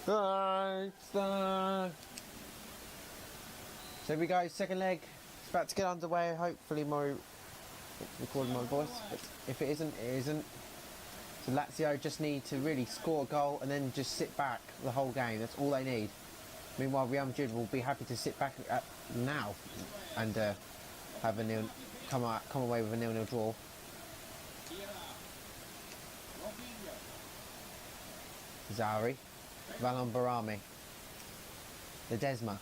So we go, second leg. It's about to get underway. Hopefully my recording my voice, but if it isn't, it isn't. So Lazio just need to really score a goal and then just sit back the whole game. That's all they need. Meanwhile, Real Madrid will be happy to sit back now and have a nil, come away with a 0-0 draw. Zari, Valon Barami, Ledesma.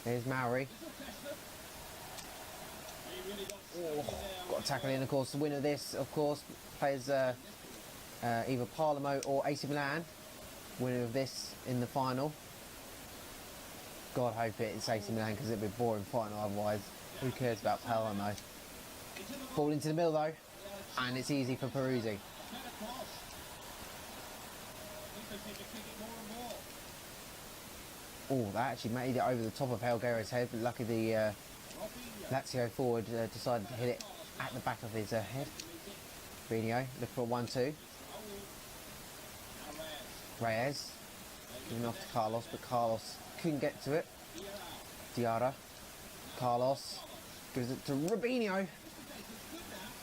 There's Mauri. Oh, got a tackle in, of course. The winner of this, of course, plays either Palermo or AC Milan. Winner of this in the final. God, hope it's AC Milan because it'd be a boring final otherwise. Who cares about Palermo? Ball into the middle though, and it's easy for Peruzzi. Oh, that actually made it over the top of Helguera's head, but lucky the Lazio forward decided to hit it at the back of his head. Rino, look for a 1-2. Reyes, giving off to Carlos, but Carlos couldn't get to it. Diarra, Carlos, gives it to Robinho.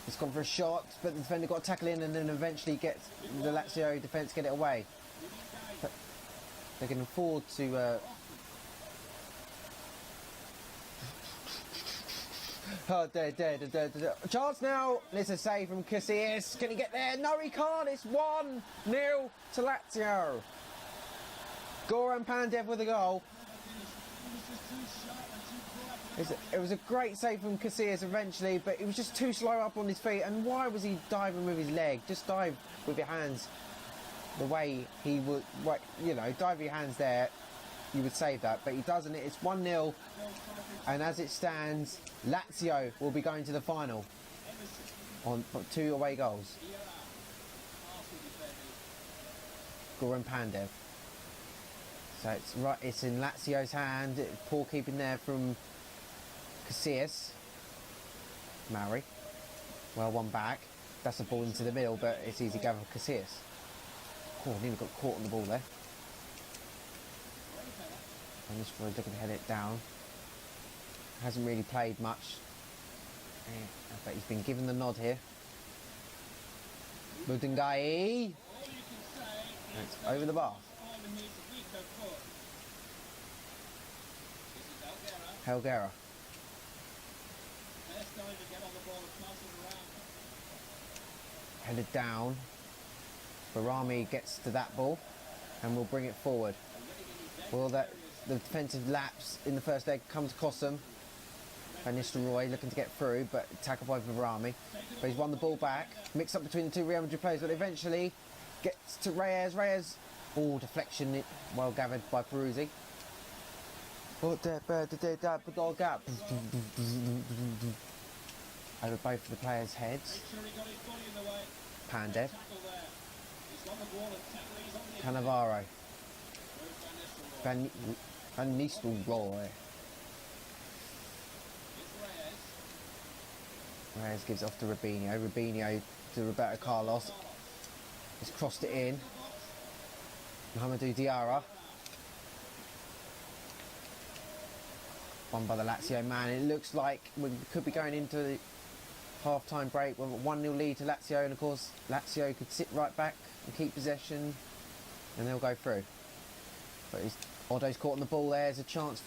It's gone for a shot, but the defender got a tackle in and then eventually gets the Lazio defence get it away. But they can afford to... Oh, dead. Chance now. It's a save from Casillas. Can he get there? No, he can't. It's 1-0 to Lazio. Goran Pandev with a goal. It was a great save from Casillas eventually, but he was just too slow up on his feet. And why was he diving with his leg? Just dive with your hands the way he would, you know, dive with your hands there. You would save that, but he doesn't. It's 1-0, and as it stands, Lazio will be going to the final on 2 away goals. Goran Pandev. So it's in Lazio's hand. Poor keeping there from Casillas. Mauri. Well, one back. That's a ball into the middle, but it's easy to go for Casillas. Oh, nearly got caught on the ball there. And this boy's looking to head it down. Hasn't really played much. But he's been given the nod here. Budungai. It's over the bar. Helguera. Headed down. Barami gets to that ball and will bring it forward. Will the defensive lapse in the first leg come to cost them? Van Nistelrooy looking to get through, but tackled by Barami. But he's won the ball back. Mix up between the two Real Madrid players, but eventually gets to Reyes. Oh, deflection, well gathered by Peruzzi. Gap. Over both of the players' heads. Pandev. Cannavaro. Van Nistelrooy. Reyes gives off to Robinho. Robinho to Roberto Carlos. He's crossed it in. Mohamedou Diarra. Won by the Lazio man. It looks like we could be going into the half-time break with a 1-0 lead to Lazio, and of course Lazio could sit right back and keep possession and they'll go through. But Odo's caught on the ball there. There's a chance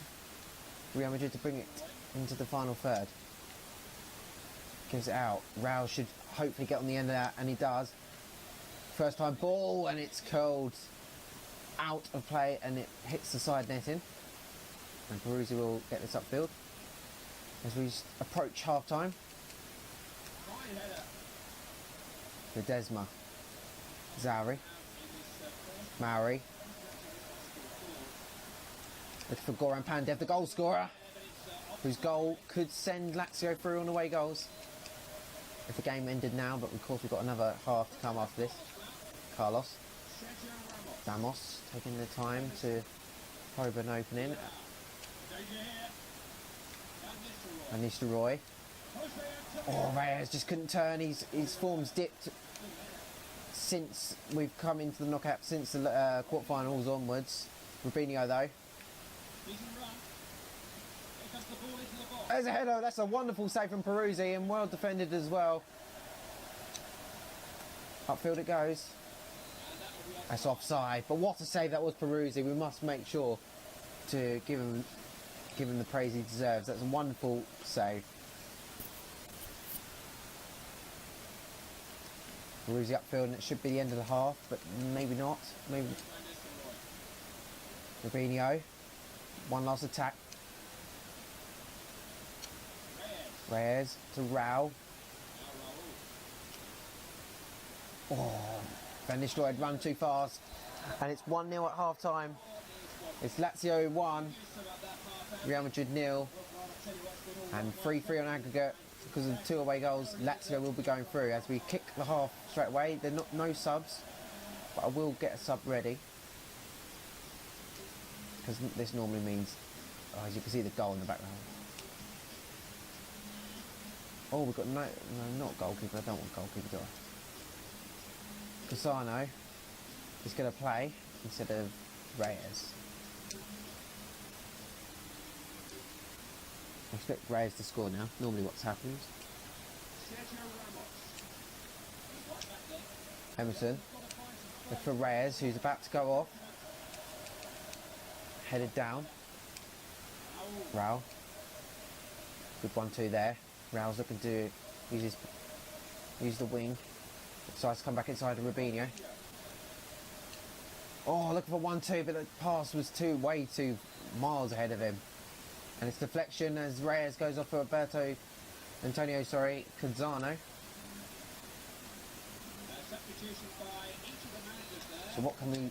for Real Madrid to bring it into the final third. Gives it out. Raul should hopefully get on the end of that, and he does. First time ball, and it's curled out of play and it hits the side netting. And Peruzzi will get this upfield as we approach half time. Ledesma. Zari. Mauri. Looking for Goran Pandev, the goal scorer, whose goal could send Lazio through on away goals if the game ended now, but of course we've got another half to come after this. Carlos. Ramos taking the time to probe an opening. Van Nistelrooy. Oh, Reyes just couldn't turn. His form's dipped since we've come into the knockout, since the quarterfinals onwards. Rubinho though. There's a header, that's a wonderful save from Peruzzi and well defended as well. Upfield it goes. That's offside, but what a save that was, Peruzzi. We must make sure to give him the praise he deserves. That's a wonderful save. Peruzzi upfield, and it should be the end of the half, but maybe not. Maybe. Rubinho, one last attack. Reyes to Raul. Oh, Van Nistelrooy had run too fast, and it's 1-0 at half time. It's Lazio 1, Real Madrid 0, and 3-3 on aggregate. Because of the 2 away goals, Lazio will be going through as we kick the half straight away. They're not no subs, but I will get a sub ready because this normally means, oh, as you can see, the goal in the background. Oh, we've got no, not goalkeeper. I don't want goalkeeper, do I? Cassano is going to play instead of Reyes. I expect Reyes to score now. Normally what's happened. Emerson. Look for Reyes, who's about to go off. Headed down. Raul. Good 1-2 there. Raul's looking to use the wing. Decides to come back inside of Rubinho. Oh, looking for 1-2, but the pass was way too miles ahead of him. And it's deflection as Reyes goes off for Antonio, Cazzano. So what can we...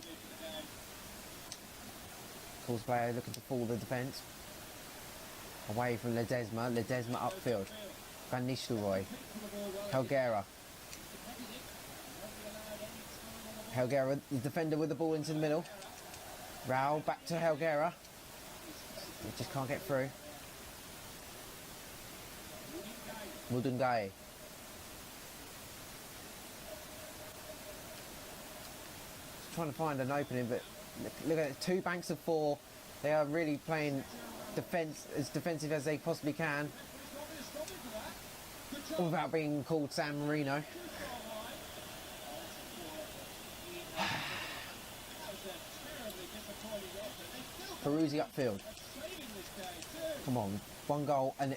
Calls player looking to fall the defence. Away from Ledesma upfield. Van Nistelrooy. Helguera. Helguera, the defender with the ball into the middle. Raul back to Helguera. He just can't get through. Mudungai. Just trying to find an opening, but look at it, 2 banks of 4. They are really playing as defensive as they possibly can, without being called San Marino. Peruzzi upfield. Come on, 1 goal and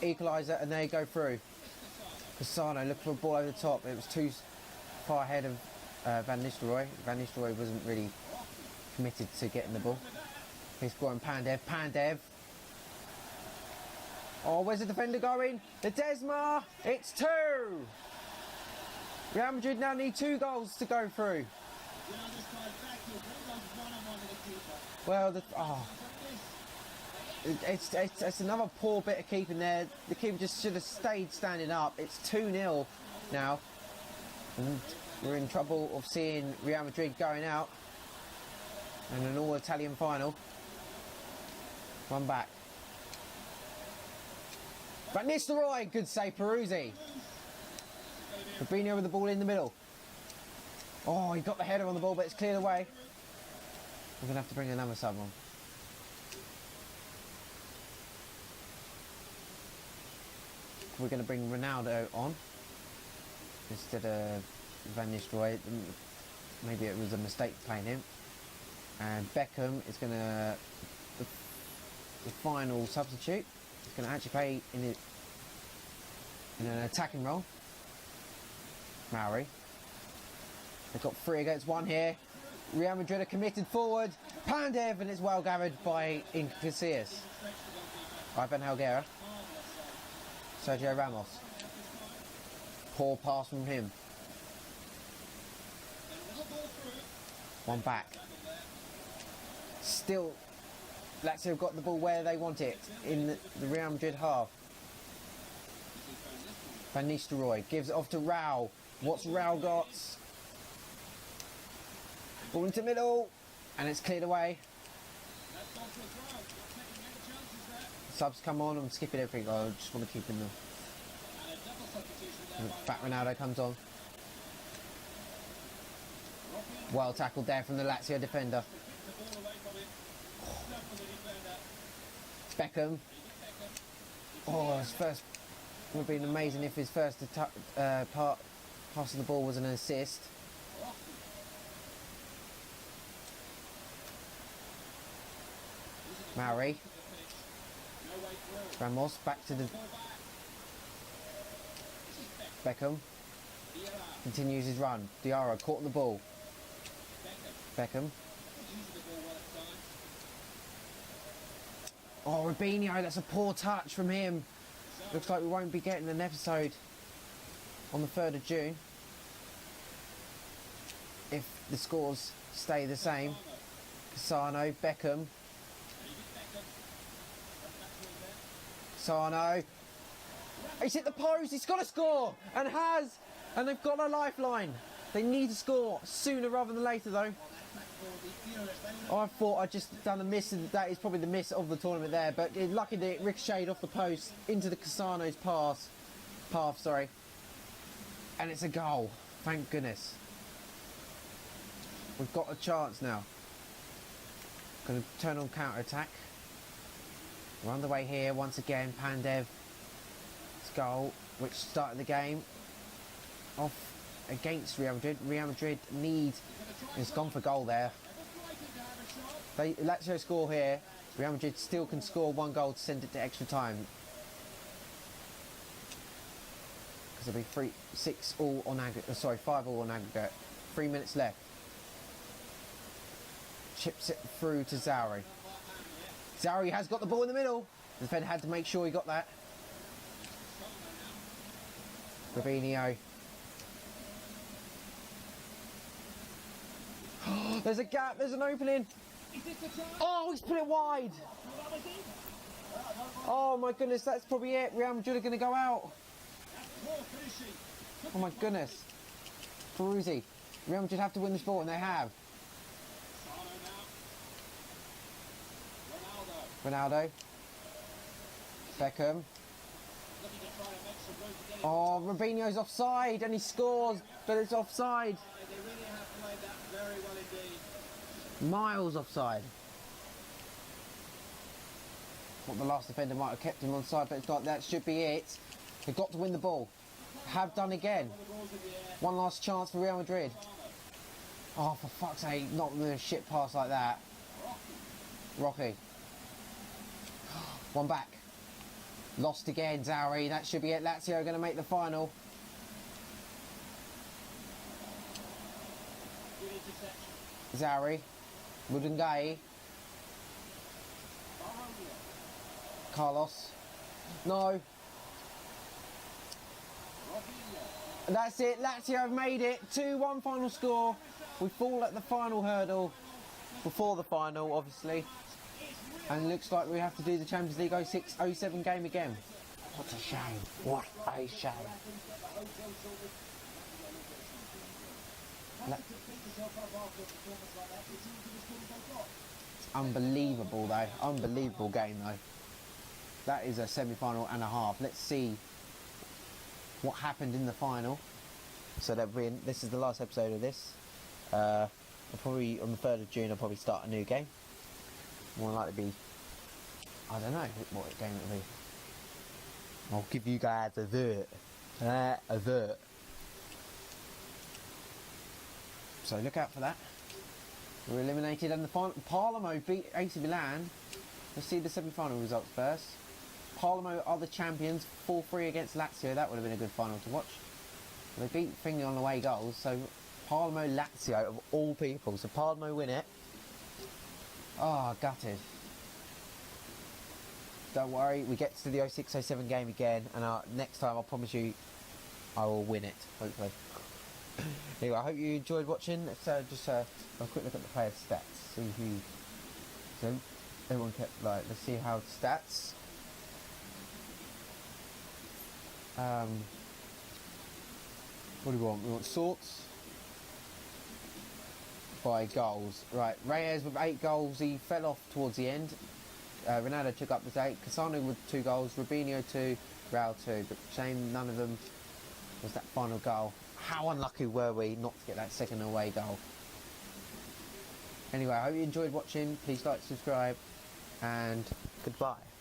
equaliser, and they go through. Cassano looking for a ball over the top. It was too far ahead of Van Nistelrooy. Van Nistelrooy wasn't really committed to getting the ball. He's scoring Pandev. Pandev. Oh, where's the defender going? Ledesma. It's 2. Real Madrid now need 2 goals to go through. Well, it's another poor bit of keeping there. The keeper just should have stayed standing up. It's 2-0 now, and we're in trouble of seeing Real Madrid going out in an all-Italian final. One back. Van Nistelrooy, good save, Peruzzi. Fabinho with the ball in the middle. Oh, he got the header on the ball, but it's cleared away. We're going to have to bring another sub on. We're going to bring Ronaldo on instead of Van Nistelrooy. Maybe it was a mistake playing him. And Beckham is going to... The final substitute. He's going to actually play in an attacking role. Mauri. They've got 3 against 1 here. Real Madrid are committed forward. Pandev, and it's well gathered by Casillas. Ivan Helguera. Sergio Ramos. Poor pass from him. 1 back. Still, Lazio have got the ball where they want it, in the Real Madrid half. Van Nistelrooy gives it off to Raul. What's Raul got? Ball into the middle, and it's cleared away. Subs come on. I'm skipping everything. I just want to keep in the... Back Ronaldo comes on. Well tackled there from the Lazio defender. Beckham. Oh, his first would have been amazing if his first pass of the ball was an assist. Mauri. Ramos back to the Beckham. Continues his run. Diarra caught the ball. Beckham. Oh, Robinho, that's a poor touch from him. Looks like we won't be getting an episode on the 3rd of June. If the scores stay the same. Cassano, Beckham. Cassano. He's hit the post, he's got to score! And has! And they've got a lifeline. They need to score sooner rather than later though. I thought I'd just done a miss, and that is probably the miss of the tournament there, but lucky that it ricocheted off the post into the Cassano's path, sorry. And it's a goal, thank goodness. We've got a chance now. Going to turn on counter-attack. We're on the way here once again. Pandev's goal, which started the game off against Real Madrid. Real Madrid has gone for goal there. Lazio score here. Real Madrid still can score one goal to send it to extra time. Because there'll be 5 all on aggregate. 3 minutes left. Chips it through to Zauri. Zauri has got the ball in the middle. The defender had to make sure he got that. Robinho. There's a gap, there's an opening. Oh, he's put it wide. Oh my goodness, that's probably it. Real Madrid are going to go out. Oh my goodness. Peruzzi. Real Madrid have to win this ball, and they have. Ronaldo. Beckham. Oh, Robinho's offside, and he scores, but it's offside. Miles offside. What the last defender might have kept him on side, but it's like that should be it. They've got to win the ball. Have done again. One last chance for Real Madrid. Oh, for fuck's sake, not the shit pass like that. Rocky. One back. Lost again, Zauri. That should be it. Lazio are going to make the final. Zauri. Mudangai. Carlos. No. That's it. Lazio have made it. 2-1 final score. We fall at the final hurdle. Before the final, obviously. And it looks like we have to do the Champions League 06-07 game again. What a shame. What a shame. Unbelievable though. Unbelievable game though. That is a semi-final and a half. Let's see what happened in the final. So that this is the last episode of this. I'll probably on the 3rd of June I'll probably start a new game. More likely be, I don't know what game it'll be. I'll give you guys a vert. So look out for that. We're eliminated, and the final, Palermo beat AC Milan. Let's see the semi-final results first. Palermo are the champions, 4-3 against Lazio. That would have been a good final to watch. They beat Finger on away goals, so Palermo Lazio of all people. So Palermo win it. Oh, gutted. Don't worry, we get to the 06-07 game again, and next time I promise you I will win it, hopefully. Anyway, I hope you enjoyed watching. Let's just have a quick look at the player stats. See who. So everyone kept let's see how stats. What do we want? We want sorts by goals. Right, Reyes with 8 goals. He fell off towards the end. Ronaldo took up the 8. Cassano with 2 goals. Robinho 2. Raul 2. But shame none of them was that final goal. How unlucky were we not to get that second away goal? Anyway, I hope you enjoyed watching. Please like, subscribe, and Goodbye.